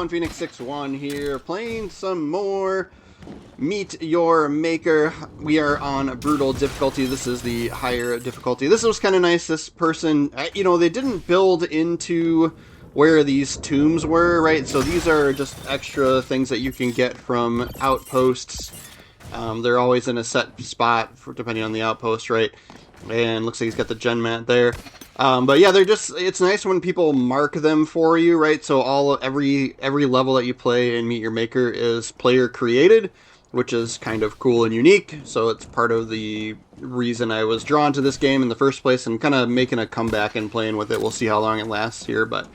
everyone, Phoenix 6-1 here, playing some more Meet Your Maker. We are on brutal difficulty. This is the higher difficulty. This was kind of nice. This person, you know, they didn't build into where these tombs were, right? So these are just extra things that you can get from outposts. They're always in a set spot for, depending on the outpost, right? And looks like he's got the gen mat there. But yeah, they're just, it's nice when people mark them for you, right? So every level that you play in Meet Your Maker is player created, which is kind of cool and unique. So it's part of the reason I was drawn to this game in the first place, and kind of making a comeback and playing with it. We'll see how long it lasts here, but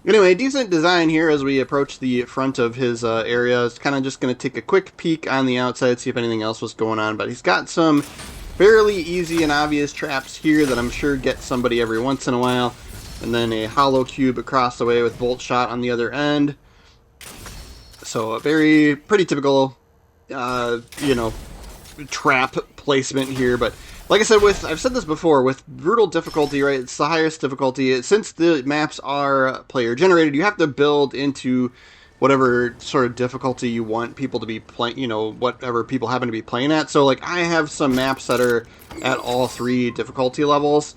anyway, decent design here as we approach the front of his area. It's kind of just going to take a quick peek on the outside, see if anything else was going on, but he's got some fairly easy and obvious traps here that I'm sure get somebody every once in a while. And then a hollow cube across the way with bolt shot on the other end. So a pretty typical, you know, trap placement here. But like I said, I've said this before, with brutal difficulty, right, it's the highest difficulty. Since the maps are player generated, you have to build into whatever sort of difficulty you want people to be playing, you know, whatever people happen to be playing at. So, like, I have some maps that are at all 3 difficulty levels.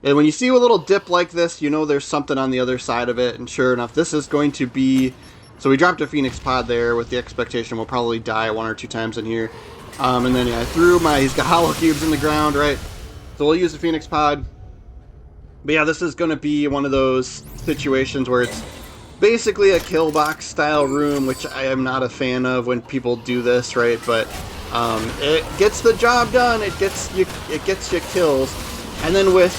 And when you see a little dip like this, you know there's something on the other side of it. And sure enough, this is going to be... So we dropped a Phoenix pod there with the expectation we'll probably die 1 or 2 times in here. And then, yeah, I threw he's got hollow cubes in the ground, right? So we'll use the Phoenix pod. But yeah, this is going to be one of those situations where it's basically a kill box style room, which I am not a fan of when people do this, right? But it gets the job done. It gets you kills. And then with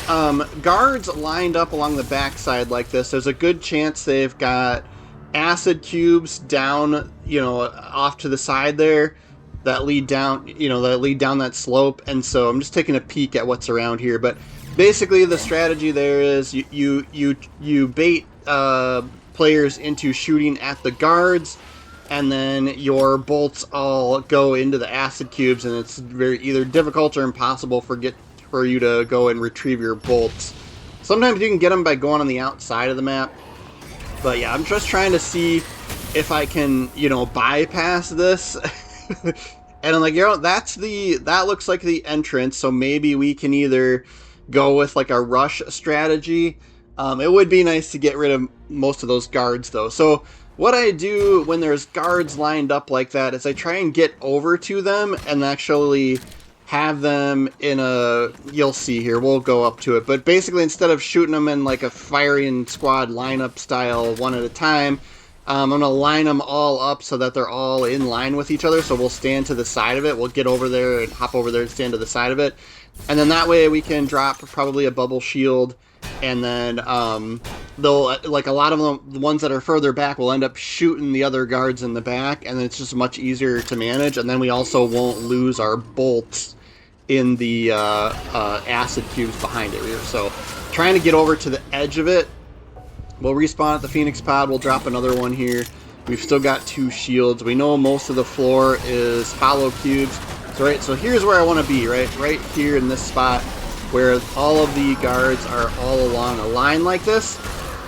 guards lined up along the backside like this, there's a good chance they've got acid cubes down, you know, off to the side there that lead down, you know, that slope. And so I'm just taking a peek at what's around here. But basically, the strategy there is you bait players into shooting at the guards, and then your bolts all go into the acid cubes, and it's either difficult or impossible for you to go and retrieve your bolts. Sometimes you can get them by going on the outside of the map, but yeah, I'm just trying to see if I can, you know, bypass this. And I'm like, you know, that looks like the entrance, so maybe we can either go with like a rush strategy. It would be nice to get rid of most of those guards, though. So what I do when there's guards lined up like that is I try and get over to them and actually have them in a... You'll see here. We'll go up to it. But basically, instead of shooting them in like a firing squad lineup style one at a time, I'm going to line them all up so that they're all in line with each other. So we'll stand to the side of it. We'll get over there and hop over there and stand to the side of it. And then that way we can drop probably a bubble shield. And then they'll, like, a lot of them, the ones that are further back, will end up shooting the other guards in the back, and it's just much easier to manage. And then we also won't lose our bolts in the acid cubes behind it here. So trying to get over to the edge of it. We'll respawn at the Phoenix pod. We'll drop another one here. We've still got 2 shields. We know most of the floor is hollow cubes. So here's where I want to be, right here in this spot, where all of the guards are all along a line like this.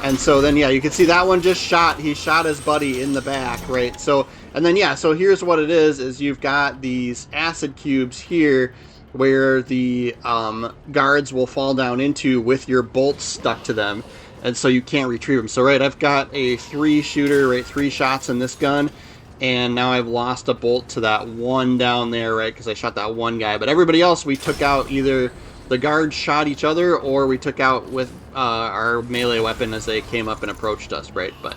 And so then, yeah, you can see that one just shot. He shot his buddy in the back, right? So, and then, yeah, so here's what it is you've got these acid cubes here where the guards will fall down into with your bolts stuck to them. And so you can't retrieve them. So, right, I've got a 3-shooter, right, 3 shots in this gun. And now I've lost a bolt to that one down there, right, because I shot that one guy. But everybody else we took out, either the guards shot each other, or we took out with our melee weapon as they came up and approached us, right? But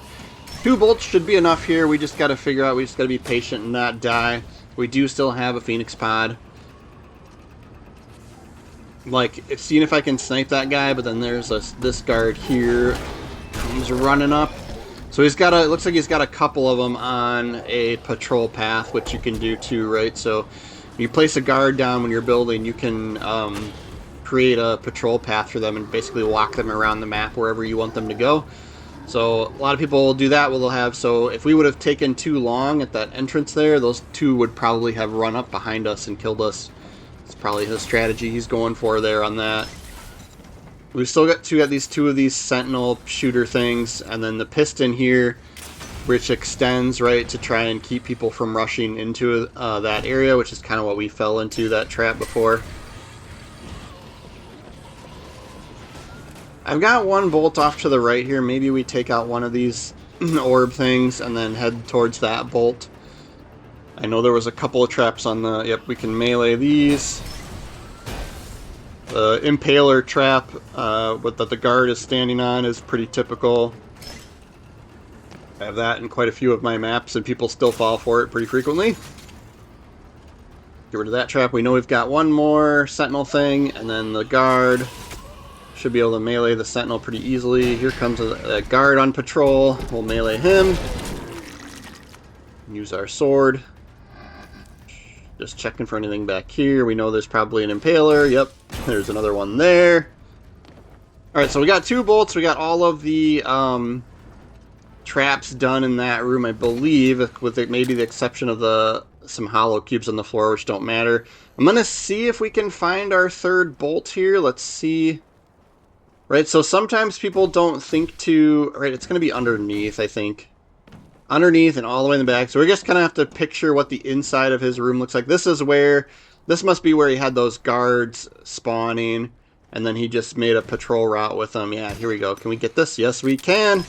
2 bolts should be enough here. We just got to figure out, we just got to be patient and not die. We do still have a Phoenix pod. Like, seeing if I can snipe that guy, but then there's this guard here. He's running up. So he's got it looks like he's got a couple of them on a patrol path, which you can do too, right? So when you place a guard down when you're building, you can create a patrol path for them and basically walk them around the map wherever you want them to go. So a lot of people will do that. So if we would have taken too long at that entrance there, those 2 would probably have run up behind us and killed us. It's probably his strategy he's going for there on that. We've still got these 2 of these sentinel shooter things, and then the piston here which extends, right, to try and keep people from rushing into that area, which is kind of what we fell into, that trap before. I've got one bolt off to the right here. Maybe we take out one of these orb things and then head towards that bolt. I know there was a couple of traps on the... Yep, we can melee these. The Impaler trap that the guard is standing on is pretty typical. I have that in quite a few of my maps, and people still fall for it pretty frequently. Get rid of that trap. We know we've got one more sentinel thing, and then the guard should be able to melee the sentinel pretty easily. Here comes a guard on patrol. We'll melee him. Use our sword. Just checking for anything back here. We know there's probably an impaler. Yep, there's another one there. Alright, so we got 2 bolts. We got all of the traps done in that room, I believe, with maybe the exception of some hollow cubes on the floor, which don't matter. I'm going to see if we can find our 3rd bolt here. Let's see. Right, so sometimes people don't think to... Right, it's going to be underneath, I think. Underneath and all the way in the back. So we're just going to have to picture what the inside of his room looks like. This must be where he had those guards spawning, and then he just made a patrol route with them. Yeah, here we go. Can we get this? Yes, we can.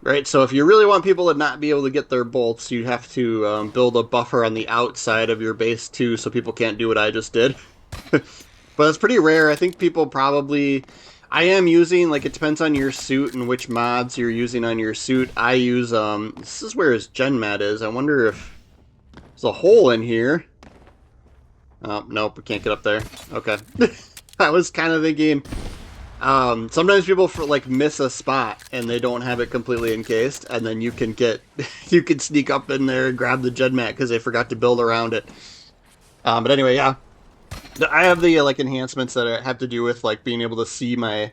Right, so if you really want people to not be able to get their bolts, you have to build a buffer on the outside of your base too, so people can't do what I just did. But it's pretty rare. I think people probably... I am using, like, it depends on your suit and which mods you're using on your suit. I use, this is where his gen mat is. I wonder if there's a hole in here. Oh, nope, we can't get up there. Okay. I was kind of thinking, sometimes people, miss a spot and they don't have it completely encased, and then you can you can sneak up in there and grab the gen mat because they forgot to build around it. But anyway, yeah. I have the enhancements that have to do with being able to see my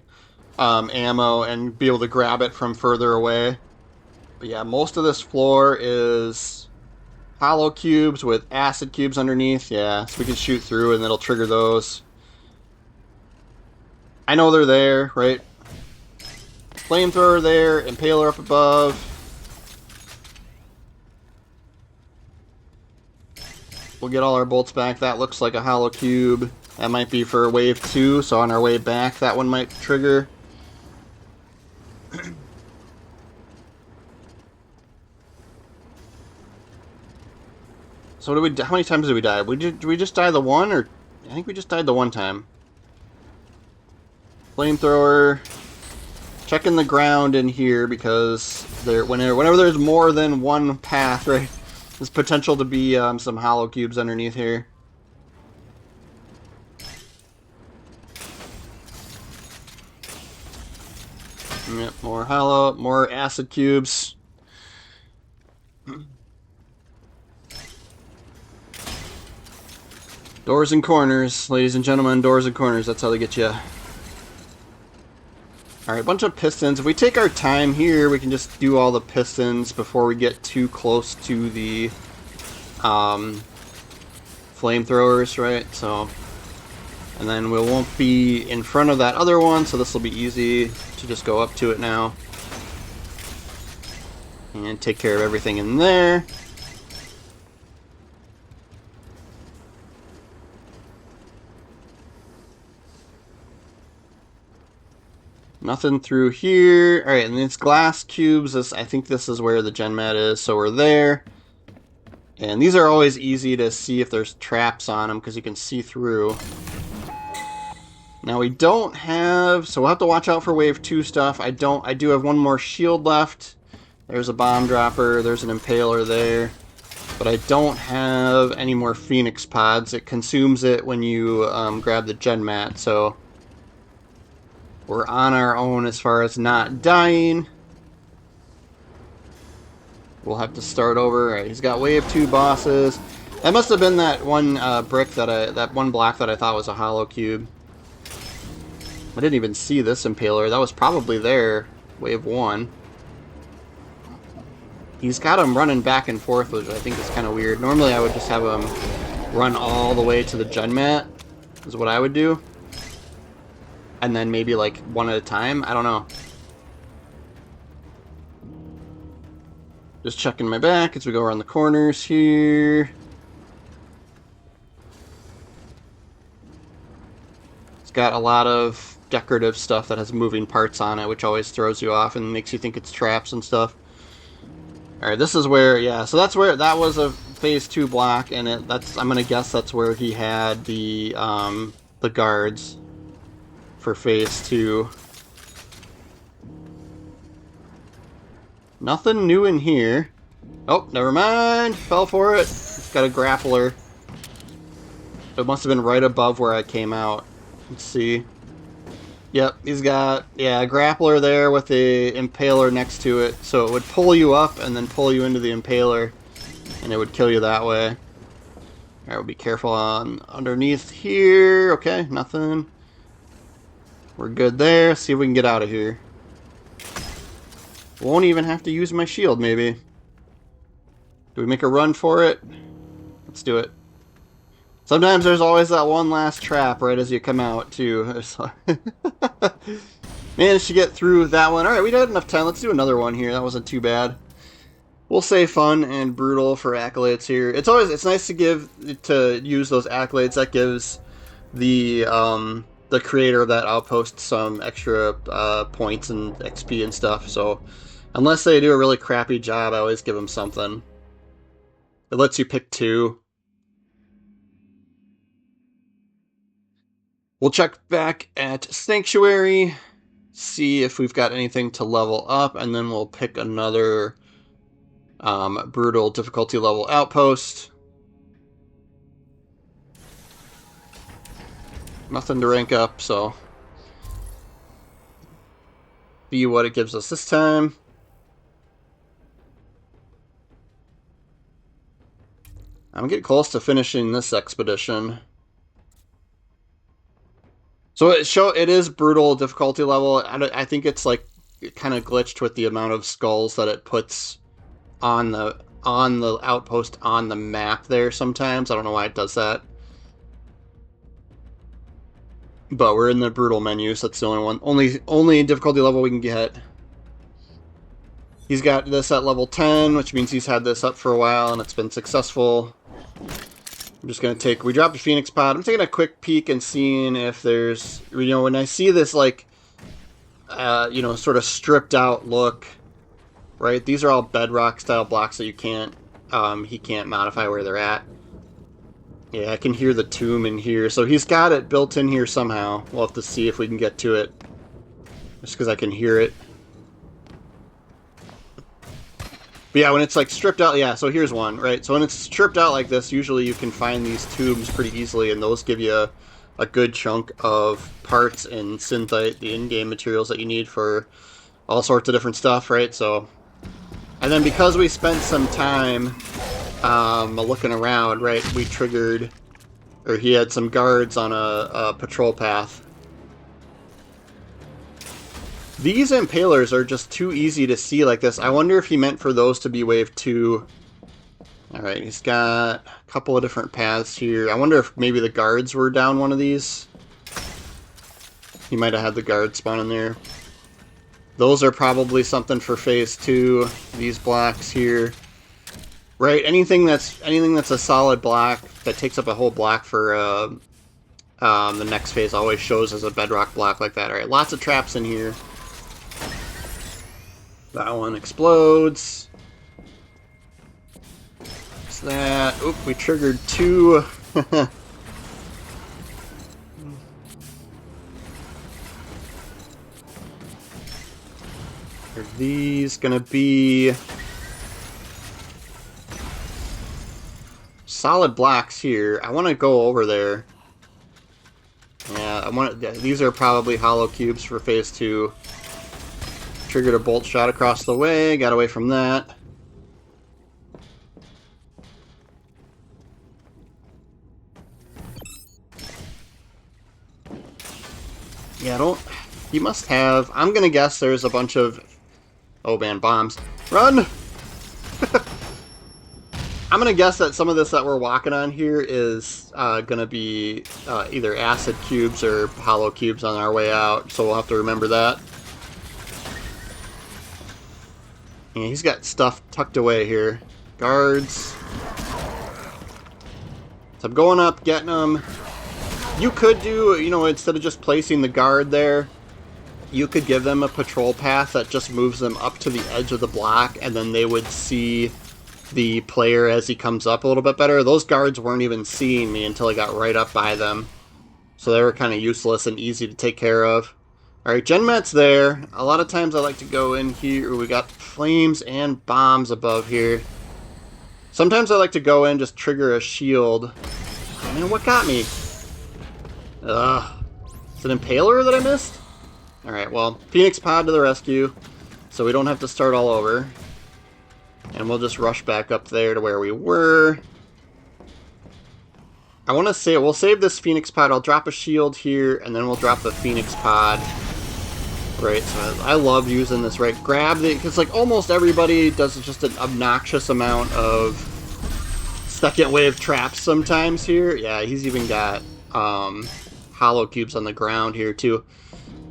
ammo and be able to grab it from further away. But yeah, most of this floor is hollow cubes with acid cubes underneath. Yeah, so we can shoot through and it'll trigger those. I know they're there, right? Flamethrower there, impaler up above. We'll get all our bolts back. That looks like a hollow cube. That might be for wave 2, so on our way back, that one might trigger. So how many times did we die? Did we just die the one, or I think we just died the one time. Flamethrower. Checking the ground in here because whenever there's more than one path, right? There's potential to be some hollow cubes underneath here. Yep, more acid cubes. Doors and corners, ladies and gentlemen, doors and corners, that's how they get you. Alright, bunch of pistons. If we take our time here, we can just do all the pistons before we get too close to the flamethrowers, right? So, and then we won't be in front of that other one, so this will be easy to just go up to it now. And take care of everything in there. Nothing through here. Alright, and these glass cubes, I think this is where the gen mat is, so we're there. And these are always easy to see if there's traps on them, because you can see through. Now we don't have, so we'll have to watch out for wave 2 stuff. I do have one more shield left. There's a bomb dropper, there's an impaler there. But I don't have any more phoenix pods. It consumes it when you grab the gen mat, so we're on our own as far as not dying. We'll have to start over. All right, he's got wave 2 bosses. That must have been that one brick that one block that I thought was a hollow cube. I didn't even see this impaler. That was probably there, wave 1. He's got him running back and forth, which I think is kind of weird. Normally I would just have him run all the way to the gen mat, is what I would do. And then maybe one at a time? I don't know. Just checking my back as we go around the corners here. It's got a lot of decorative stuff that has moving parts on it, which always throws you off and makes you think it's traps and stuff. Alright, this is where, yeah, so that's where, that was a phase 2 block, and I'm gonna guess that's where he had the guards for phase 2. Nothing new in here. Oh, never mind. Fell for it. It's got a grappler. It must have been right above where I came out. Let's see. Yep, he's got, yeah, a grappler there with the impaler next to it. So it would pull you up and then pull you into the impaler. And it would kill you that way. Alright, we'll be careful on underneath here. Okay, nothing. We're good there. See if we can get out of here. Won't even have to use my shield, maybe. Do we make a run for it? Let's do it. Sometimes there's always that one last trap right as you come out, too. Managed to get through that one. Alright, we had enough time. Let's do another one here. That wasn't too bad. We'll say fun and brutal for accolades here. It's nice to use those accolades. That gives the creator of that outpost some extra points and XP and stuff. So unless they do a really crappy job, I always give them something. It lets you pick 2. We'll check back at Sanctuary, see if we've got anything to level up, and then we'll pick another brutal difficulty level outpost. Nothing to rank up, so be what it gives us this time. I'm getting close to finishing this expedition. So it is brutal difficulty level. I think it's like kind of glitched with the amount of skulls that it puts on the outpost on the map there sometimes. I don't know why it does that. But we're in the brutal menu, so that's the only one. Only difficulty level we can get. He's got this at level 10, which means he's had this up for a while and it's been successful. I'm just going to we dropped a Phoenix pod. I'm taking a quick peek and seeing if there's, when I see this, like, sort of stripped out look, right? These are all bedrock style blocks that he can't modify where they're at. Yeah, I can hear the tomb in here. So he's got it built in here somehow. We'll have to see if we can get to it. Just because I can hear it. But yeah, when it's like stripped out, yeah, so here's one, right? So when it's stripped out like this, usually you can find these tubes pretty easily, and those give you a good chunk of parts and synthite, the in-game materials that you need for all sorts of different stuff, right? So, and then because we spent some time looking around, right, we triggered, or he had some guards on a patrol path. These impalers are just too easy to see like this. I wonder if he meant for those to be wave 2. Alright, he's got a couple of different paths here. I wonder if maybe the guards were down one of these. He might have had the guard spawn in there. Those are probably something for phase 2. These blocks here. Right, anything that's a solid block that takes up a whole block for the next phase always shows as a bedrock block like that. Alright, lots of traps in here. That one explodes. What's that? Oop, we triggered 2. Are these gonna be solid blocks here? I want to go over there. Yeah, these are probably hollow cubes for phase 2. Triggered a bolt shot across the way, got away from that. Yeah, he must have, I'm gonna guess there's a bunch of, oh man, bombs. Run! I'm gonna guess that some of this that we're walking on here is gonna be either acid cubes or hollow cubes on our way out, so we'll have to remember that. And he's got stuff tucked away here. Guards. So I'm going up, getting them. You could do, you know, instead of just placing the guard there, you could give them a patrol path that just moves them up to the edge of the block, and then they would see the player as he comes up a little bit better. Those guards weren't even seeing me until I got right up by them. So they were kind of useless and easy to take care of. Alright, GenMat's there. A lot of times I like to go in here. We got flames and bombs above here. Sometimes I like to go in, just trigger a shield. Oh, man, what got me? Ugh. Is it an Impaler that I missed? Alright, well, Phoenix Pod to the rescue. So we don't have to start all over. And we'll just rush back up there to where we were. I want to say, we'll save this Phoenix Pod. I'll drop a shield here, and then we'll drop the Phoenix Pod. Right, so I love using this, right? Grab the, because like almost everybody does just an obnoxious amount of second wave traps sometimes here. Yeah, he's even got hollow cubes on the ground here too.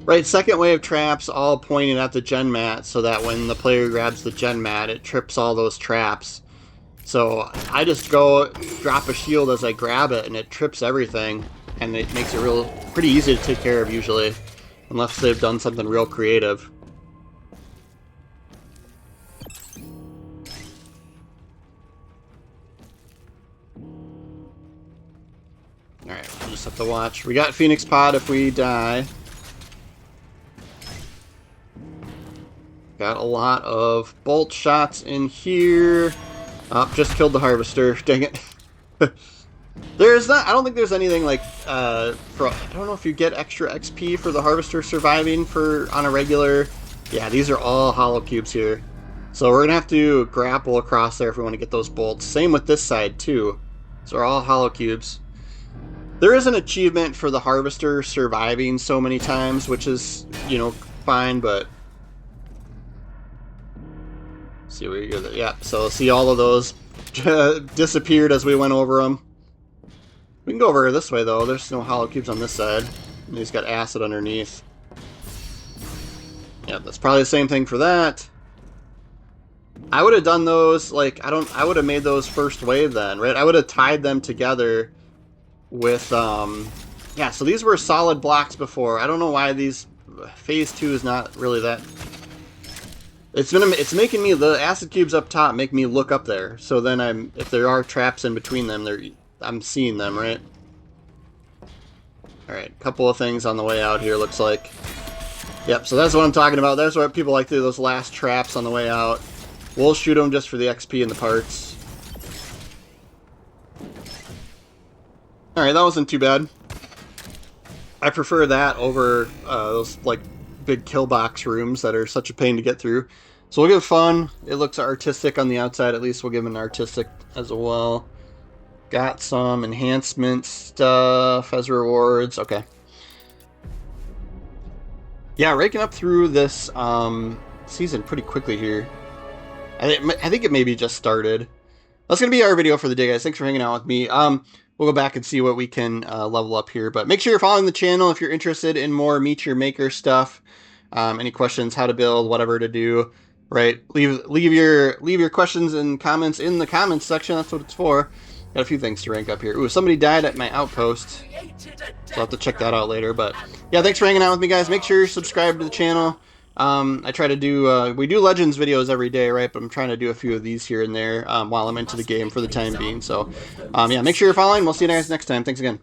Right, second wave traps all pointed at the gen mat so that when the player grabs the gen mat, it trips all those traps. So I just go drop a shield as I grab it and it trips everything, and it makes it pretty easy to take care of usually, unless they've done something real creative. Alright, we'll just have to watch. We got Phoenix Pod if we die. Got a lot of bolt shots in here. Oh, just killed the harvester. Dang it. There's not. I don't think there's anything like. I don't know if you get extra XP for the harvester surviving on a regular. Yeah, these are all hollow cubes here. So we're gonna have to grapple across there if we want to get those bolts. Same with this side too. So they're all hollow cubes. There is an achievement for the harvester surviving so many times, which is, you know, fine, but. See where you're. Yeah, so see all of those disappeared as we went over them. We can go over this way though. There's no hollow cubes on this side. And he's got acid underneath. Yeah, that's probably the same thing for that. I would have done those like I would have made those first wave then, right? I would have tied them together with yeah. So these were solid blocks before. I don't know why these phase 2 is not really that. It's making me, the acid cubes up top make me look up there. So then if there are traps in between them, I'm seeing them, right? Alright, couple of things on the way out here, looks like. Yep, so that's what I'm talking about. That's what people like to do, those last traps on the way out. We'll shoot them just for the XP and the parts. Alright, that wasn't too bad. I prefer that over those, like, big kill box rooms that are such a pain to get through. So we'll give fun. It looks artistic on the outside. At least we'll give an artistic as well. Got some enhancement stuff as rewards. Okay. Yeah, raking up through this season pretty quickly here. I think it maybe just started. That's going to be our video for the day, guys. Thanks for hanging out with me. We'll go back and see what we can level up here. But make sure you're following the channel if you're interested in more Meet Your Maker stuff. Any questions, how to build, whatever to do, right? Leave your questions and comments in the comments section. That's what it's for. Got a few things to rank up here. Ooh, somebody died at my outpost. So I'll have to check that out later. But yeah, thanks for hanging out with me, guys. Make sure you're subscribed to the channel. I try to do, we do Legends videos every day, right? But I'm trying to do a few of these here and there while I'm into the game for the time being. So, yeah, make sure you're following. We'll see you guys next time. Thanks again.